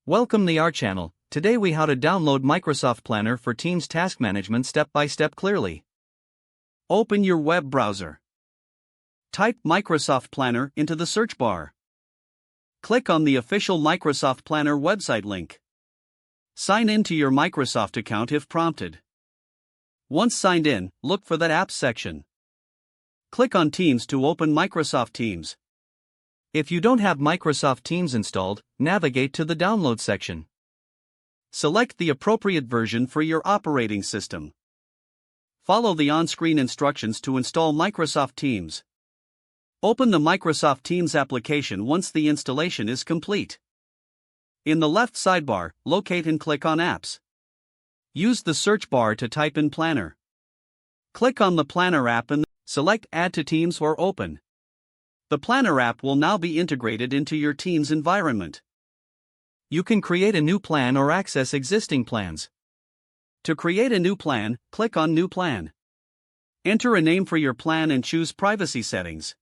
Welcome to our channel. Today we how to download Microsoft Planner for Teams task management step by step clearly. Open your web browser. Type Microsoft Planner into the search bar. Click on the official Microsoft Planner website link. Sign in to your Microsoft account if prompted. Once signed in, look for that Apps section. Click on Teams to open Microsoft Teams. If you don't have Microsoft Teams installed, navigate to the Download section. Select the appropriate version for your operating system. Follow the on-screen instructions to install Microsoft Teams. Open the Microsoft Teams application once the installation is complete. In the left sidebar, locate and click on Apps. Use the search bar to type in Planner. Click on the Planner app and select Add to Teams or Open. The Planner app will now be integrated into your Teams environment. You can create a new plan or access existing plans. To create a new plan, click on New Plan. Enter a name for your plan and choose Privacy Settings.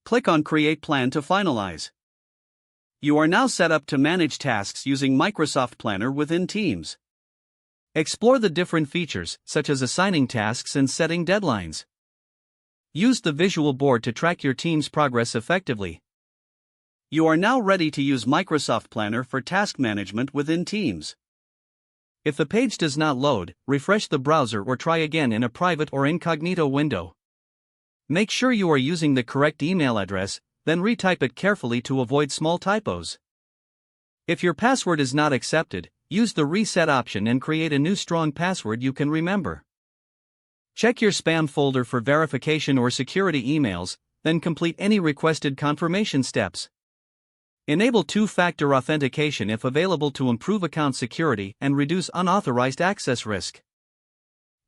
Click on Create Plan to finalize. You are now set up to manage tasks using Microsoft Planner within Teams. Explore the different features, such as assigning tasks and setting deadlines. Use the visual board to track your team's progress effectively. You are now ready to use Microsoft Planner for task management within Teams. If the page does not load, refresh the browser or try again in a private or incognito window. Make sure you are using the correct email address, then retype it carefully to avoid small typos. If your password is not accepted, use the reset option and create a new strong password you can remember. Check your spam folder for verification or security emails, then complete any requested confirmation steps. Enable two-factor authentication if available to improve account security and reduce unauthorized access risk.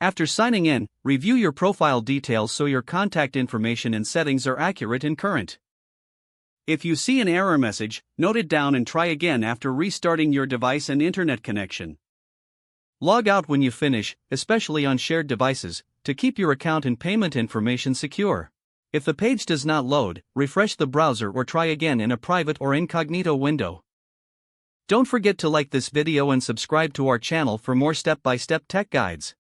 After signing in, review your profile details so your contact information and settings are accurate and current. If you see an error message, note it down and try again after restarting your device and internet connection. Log out when you finish, especially on shared devices, to keep your account and payment information secure. If the page does not load, refresh the browser or try again in a private or incognito window. Don't forget to like this video and subscribe to our channel for more step-by-step tech guides.